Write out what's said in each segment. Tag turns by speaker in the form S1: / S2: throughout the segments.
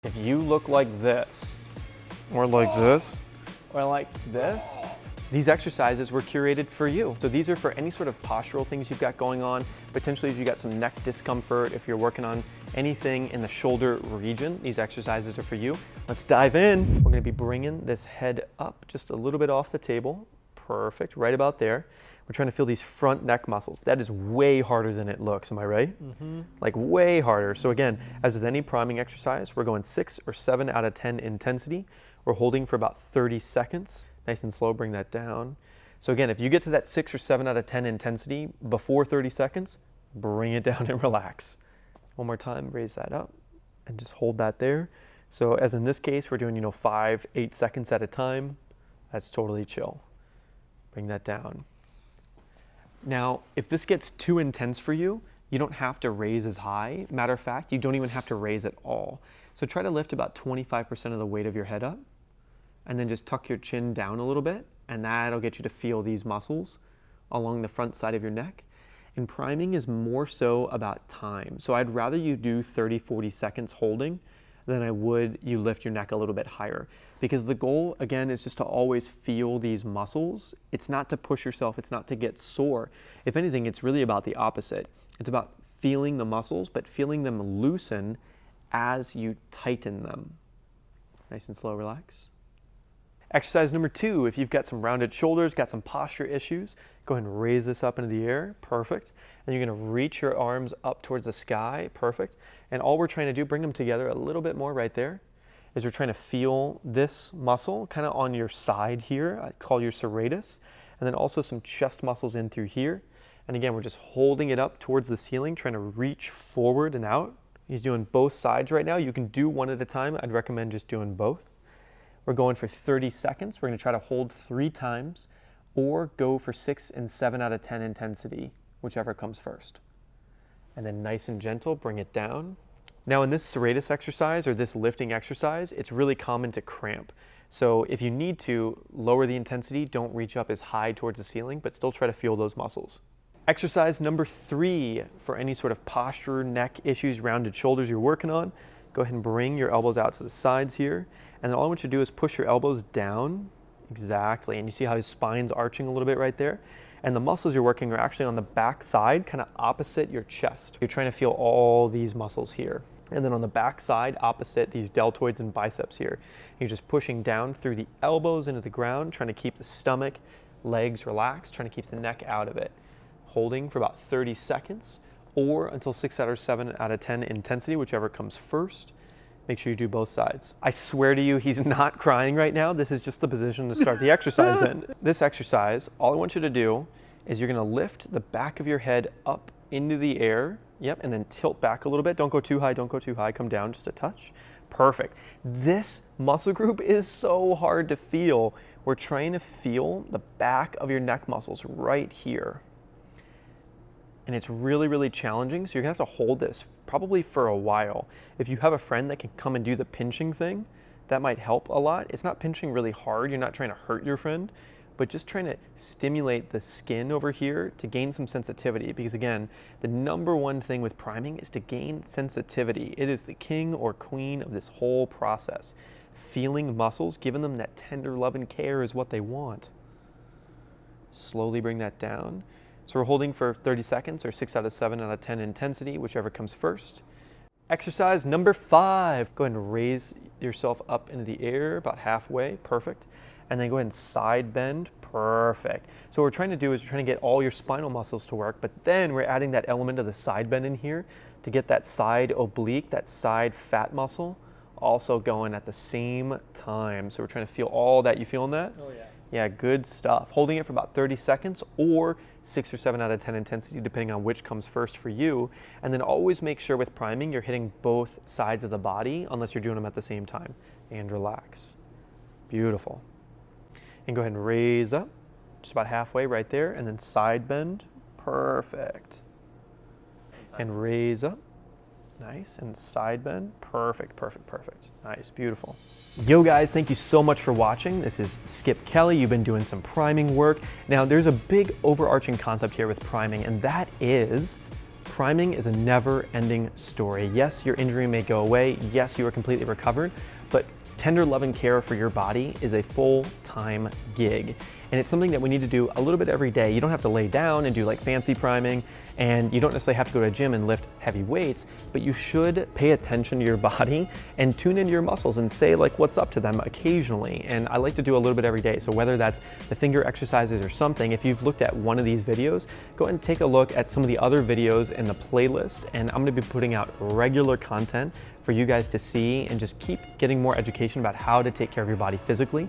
S1: If you look like this,
S2: Or like this.
S1: or like this, these exercises were curated for you. So these are for any sort of postural things you've got going on, potentially if you got some neck discomfort, if you're working on anything in the shoulder region, these exercises are for you. Let's dive in. We're gonna be bringing this head up just a little bit off the table. Perfect, right about there. We're trying to feel these front neck muscles. That is way harder than it looks, am I right? Mm-hmm. Like way harder. So again, as with any priming exercise, we're going 6 or 7 out of 10 intensity. We're holding for about 30 seconds. Nice and slow, bring that down. So again, if you get to that 6 or 7 out of 10 intensity before 30 seconds, bring it down and relax. One more time, raise that up and just hold that there. So as in this case, we're doing, 5, 8 seconds at a time. That's totally chill. Bring that down. Now, if this gets too intense for you, you don't have to raise as high. Matter of fact, you don't even have to raise at all. So try to lift about 25% of the weight of your head up, and then just tuck your chin down a little bit, and that'll get you to feel these muscles along the front side of your neck. And priming is more so about time. So I'd rather you do 30, 40 seconds holding than I would you lift your neck a little bit higher. Because the goal, again, is just to always feel these muscles. It's not to push yourself, it's not to get sore. If anything, it's really about the opposite. It's about feeling the muscles, but feeling them loosen as you tighten them. Nice and slow, relax. Exercise number 2, if you've got some rounded shoulders, got some posture issues, go ahead and raise this up into the air, perfect. And you're gonna reach your arms up towards the sky, perfect. And all we're trying to do, bring them together a little bit more right there, is we're trying to feel this muscle kind of on your side here, I call your serratus, and then also some chest muscles in through here. And again, we're just holding it up towards the ceiling, trying to reach forward and out. He's doing both sides right now. You can do one at a time. I'd recommend just doing both. We're going for 30 seconds. We're going to try to hold 3 times or go for 6 and 7 out of 10 intensity, whichever comes first. And then nice and gentle, bring it down. Now in this serratus exercise or this lifting exercise, it's really common to cramp. So if you need to lower the intensity, don't reach up as high towards the ceiling, but still try to feel those muscles. Exercise number 3 for any sort of posture, neck issues, rounded shoulders you're working on. Go ahead and bring your elbows out to the sides here. And then all I want you to do is push your elbows down. Exactly. And you see how his spine's arching a little bit right there? And the muscles you're working are actually on the back side, kind of opposite your chest. You're trying to feel all these muscles here. And then on the back side, opposite these deltoids and biceps here. You're just pushing down through the elbows into the ground, trying to keep the stomach, legs relaxed, trying to keep the neck out of it. Holding for about 30 seconds or until 6 out of 7 out of 10 intensity, whichever comes first. Make sure you do both sides. I swear to you, he's not crying right now. This is just the position to start the exercise in. This exercise, all I want you to do is you're gonna lift the back of your head up into the air. Yep, and then tilt back a little bit. Don't go too high, don't go too high. Come down just a touch. Perfect. This muscle group is so hard to feel. We're trying to feel the back of your neck muscles right here. And it's really, really challenging. So you're gonna have to hold this probably for a while. If you have a friend that can come and do the pinching thing, that might help a lot. It's not pinching really hard. You're not trying to hurt your friend, but just trying to stimulate the skin over here to gain some sensitivity. Because again, the number one thing with priming is to gain sensitivity. It is the king or queen of this whole process. Feeling muscles, giving them that tender love and care is what they want. Slowly bring that down. So we're holding for 30 seconds or 6 out of 7 out of 10 intensity, whichever comes first. Exercise number 5. Go ahead and raise yourself up into the air about halfway, perfect. And then go ahead and side bend, perfect. So what we're trying to do is we're trying to get all your spinal muscles to work, but then we're adding that element of the side bend in here to get that side oblique, that side fat muscle, also going at the same time. So we're trying to feel all that. You feeling that?
S2: Oh yeah.
S1: Yeah, good stuff. Holding it for about 30 seconds or 6 or 7 out of 10 intensity, depending on which comes first for you. And then always make sure with priming, you're hitting both sides of the body unless you're doing them at the same time. And relax. Beautiful. And go ahead and raise up, just about halfway right there, and then side bend. Perfect. And raise up. Nice, and side bend. Perfect, perfect, perfect. Nice, beautiful. Yo guys, thank you so much for watching. This is Skip Kelly. You've been doing some priming work. Now there's a big overarching concept here with priming, and that is priming is a never-ending story. Yes, your injury may go away. Yes, you are completely recovered, but tender love and care for your body is a full-time gig. And it's something that we need to do a little bit every day. You don't have to lay down and do like fancy priming, and you don't necessarily have to go to a gym and lift heavy weights, but you should pay attention to your body and tune into your muscles and say like what's up to them occasionally. And I like to do a little bit every day. So whether that's the finger exercises or something, if you've looked at one of these videos, go ahead and take a look at some of the other videos in the playlist. And I'm gonna be putting out regular content for you guys to see and just keep getting more education about how to take care of your body physically.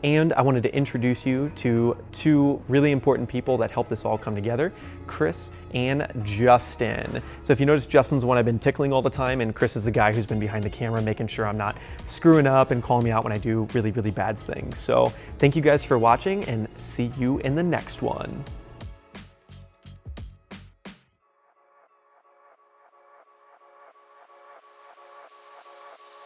S1: And I wanted to introduce you to two really important people that helped this all come together, Chris and Justin. So if you notice, Justin's the one I've been tickling all the time, and Chris is the guy who's been behind the camera making sure I'm not screwing up and calling me out when I do really, really bad things. So thank you guys for watching, and see you in the next one.